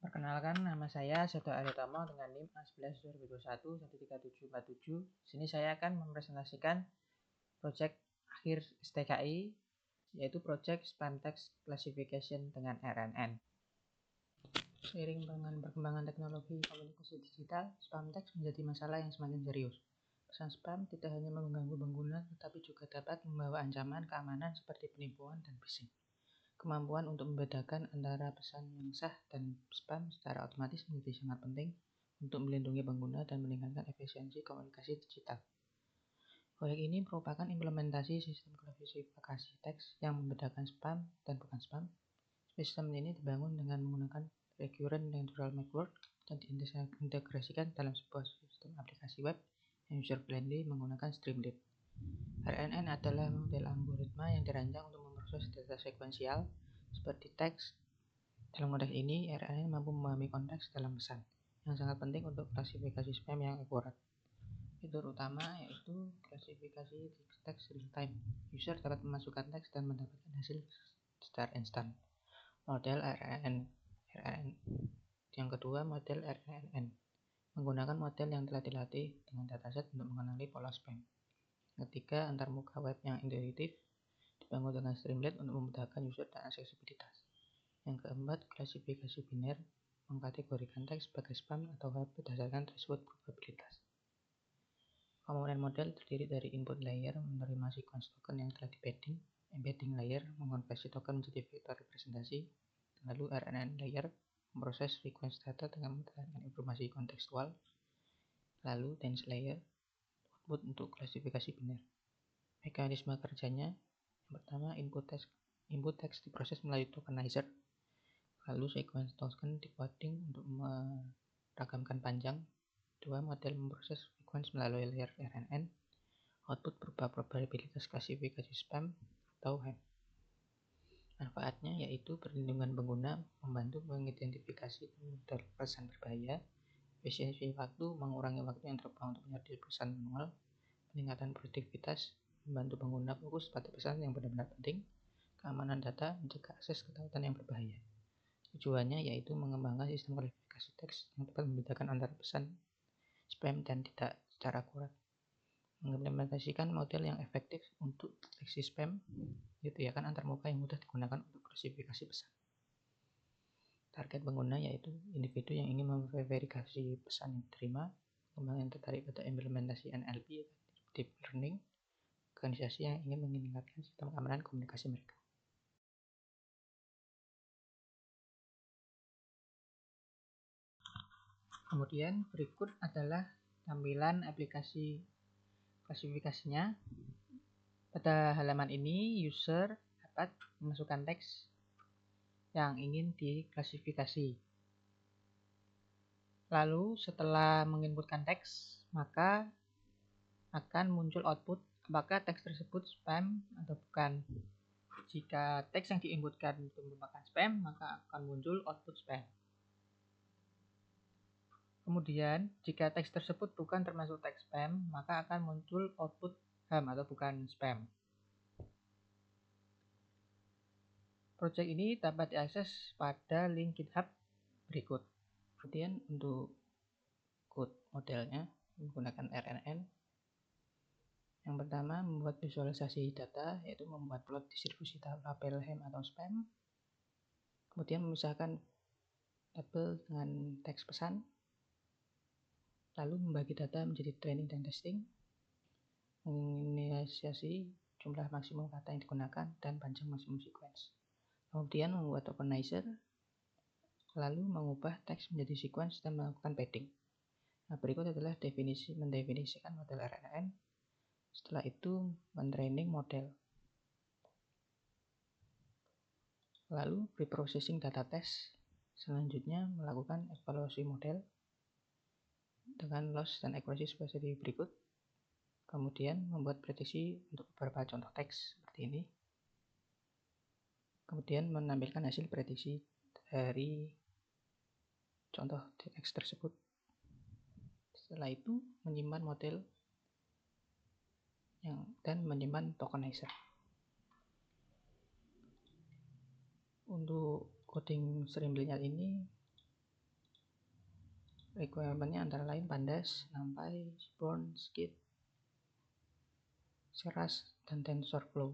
Perkenalkan, nama saya Seto Aryatomo dengan NIM A11-2021-13747. Sini saya akan mempresentasikan proyek akhir STKI, yaitu proyek Spam Text Classification dengan RNN. Seiring dengan perkembangan teknologi komunikasi digital, spam text menjadi masalah yang semakin serius. Pesan spam tidak hanya mengganggu pengguna, tetapi juga dapat membawa ancaman keamanan seperti penipuan dan phishing. Kemampuan untuk membedakan antara pesan yang sah dan spam secara otomatis menjadi sangat penting untuk melindungi pengguna dan meningkatkan efisiensi komunikasi digital. Proyek ini merupakan implementasi sistem klasifikasi teks yang membedakan spam dan bukan spam. Sistem ini dibangun dengan menggunakan Recurrent Neural Network dan diintegrasikan dalam sebuah sistem aplikasi web yang user-friendly menggunakan Streamlit. RNN adalah model algoritma yang dirancang untuk memproses data sekuensial seperti teks. Dalam konteks ini, RNN mampu memahami konteks dalam pesan, yang sangat penting untuk klasifikasi spam yang akurat. Fitur utama yaitu klasifikasi teks real time. User dapat memasukkan teks dan mendapatkan hasil secara instan. Model RNN. Yang kedua, model RNN. Menggunakan model yang telah dilatih dengan dataset untuk mengenali pola spam. Ketiga, antarmuka web yang intuitif, dibangun dengan Streamlit untuk memudahkan user dan aksesibilitas. Yang keempat, klasifikasi biner, mengkategorikan teks sebagai spam atau web berdasarkan threshold probabilitas. Komponen model terdiri dari input layer menerima sequence token yang telah di-padding, embedding layer mengkonversi token menjadi vektor representasi, lalu RNN layer memproses sequence data dengan mendapatkan informasi kontekstual, lalu dense layer output untuk klasifikasi biner. Mekanisme kerjanya, yang pertama input text diproses melalui tokenizer, lalu sequence token di-coding untuk meragamkan panjang. Dua, model memproses sequence melalui layer RNN, output berupa probabilitas klasifikasi spam atau HAM. Manfaatnya yaitu perlindungan pengguna, membantu mengidentifikasi model pesan berbahaya, efisiensi waktu, mengurangi waktu yang terbuang untuk menyertai pesan manual, peningkatan produktivitas, membantu pengguna fokus pada pesan yang benar-benar penting, keamanan data, mencegah akses ke tautan yang berbahaya. Tujuannya yaitu mengembangkan sistem klasifikasi teks yang dapat membedakan antara pesan spam dan tidak secara akurat. Mengimplementasikan model yang efektif untuk deteksi spam, menyediakan antarmuka yang mudah digunakan untuk klasifikasi pesan. Target pengguna yaitu individu yang ingin memverifikasi pesan yang diterima, pengguna yang tertarik pada implementasi NLP, Deep Learning, organisasi yang ingin meningkatkan sistem keamanan komunikasi mereka. Kemudian berikut adalah tampilan aplikasi klasifikasinya. Pada halaman ini, user dapat memasukkan teks yang ingin diklasifikasi. Lalu setelah menginputkan teks, maka akan muncul output apakah teks tersebut spam atau bukan. Jika teks yang diinputkan itu merupakan spam, maka akan muncul output spam. Kemudian, jika teks tersebut bukan termasuk teks spam, maka akan muncul output HAM atau bukan spam. Proyek ini dapat diakses pada link GitHub berikut. Kemudian untuk code modelnya menggunakan RNN. Yang pertama, membuat visualisasi data, yaitu membuat plot distribusi tabel HAM atau spam. Kemudian memisahkan tabel dengan teks pesan. Lalu membagi data menjadi training dan testing, menginisiasi jumlah maksimum kata yang digunakan dan panjang maksimum sequence. Kemudian membuat tokenizer, lalu mengubah teks menjadi sequence dan melakukan padding. Nah, berikut adalah mendefinisikan model RNN. Setelah itu mentraining model. Lalu preprocessing data test. Selanjutnya melakukan evaluasi model dengan loss dan accuracy seperti berikut. Kemudian membuat prediksi untuk beberapa contoh teks seperti ini. Kemudian menampilkan hasil prediksi dari contoh teks tersebut. Setelah itu menyimpan model dan menyimpan tokenizer. Untuk coding Streamlit ini Requirement-nya antara lain Pandas, NumPy, Seaborn, Scikit, Keras, dan TensorFlow.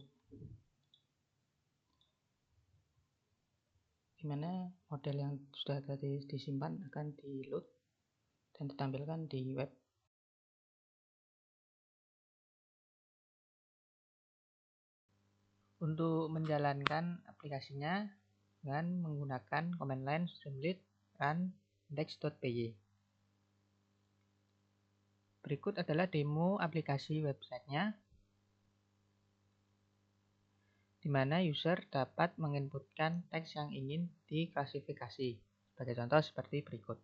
Dimana model yang sudah tadi disimpan akan di-load dan ditampilkan di web. Untuk menjalankan aplikasinya dengan menggunakan command line streamlit run index.py. Berikut adalah demo aplikasi websitenya, di mana user dapat menginputkan teks yang ingin diklasifikasi. Sebagai contoh seperti berikut.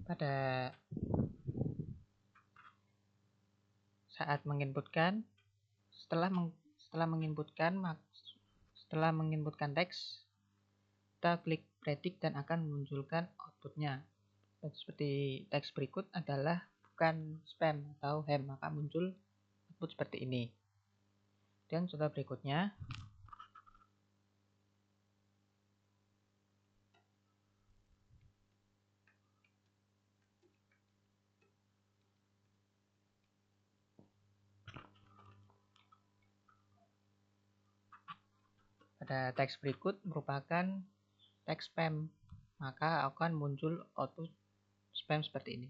Pada saat menginputkan, setelah menginputkan teks, kita klik predict dan akan memunculkan outputnya. Seperti teks berikut adalah bukan spam atau ham, maka muncul output seperti ini. Dan contoh berikutnya, pada teks berikut merupakan teks spam, maka akan muncul output spam seperti ini.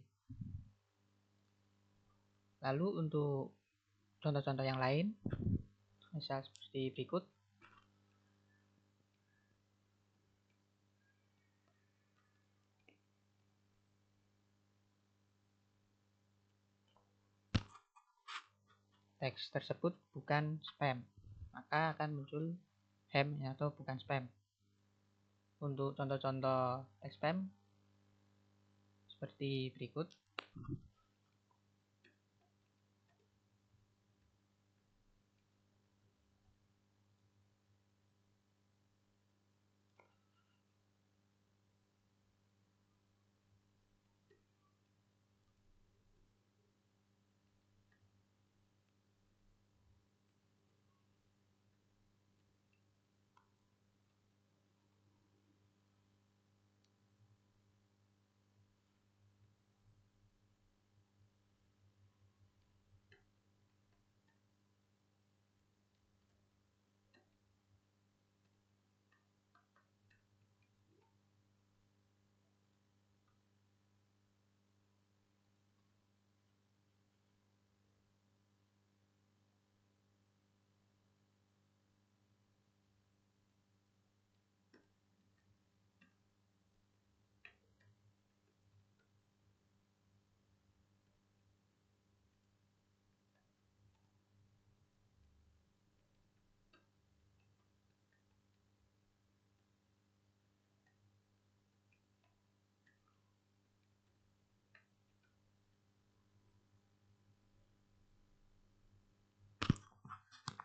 Lalu untuk contoh-contoh yang lain, misal seperti berikut. Teks tersebut bukan spam, maka akan muncul ham atau bukan spam. Untuk contoh-contoh teks spam seperti berikut.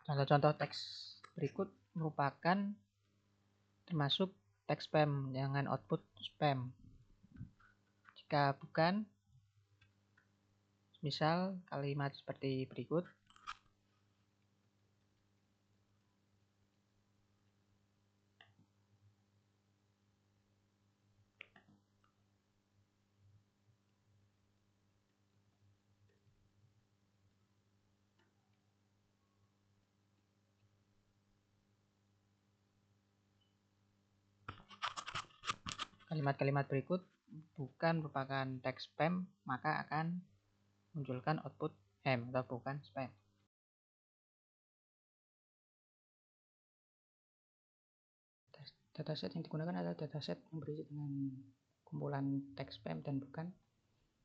Contoh-contoh teks berikut merupakan termasuk teks spam dengan output spam. Jika bukan, misal kalimat seperti berikut. Kalimat-kalimat berikut bukan merupakan teks spam, maka akan munculkan output ham atau bukan spam. Dataset yang digunakan adalah dataset yang berisi dengan kumpulan teks spam dan bukan.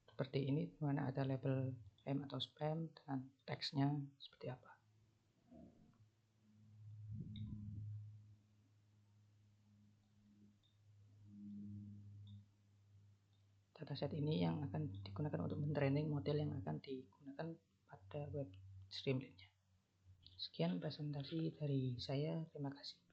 Seperti ini, di mana ada label ham atau spam dengan teksnya seperti apa. Dataset ini yang akan digunakan untuk mentraining model yang akan digunakan pada web Streamlit-nya. Sekian presentasi dari saya, terima kasih.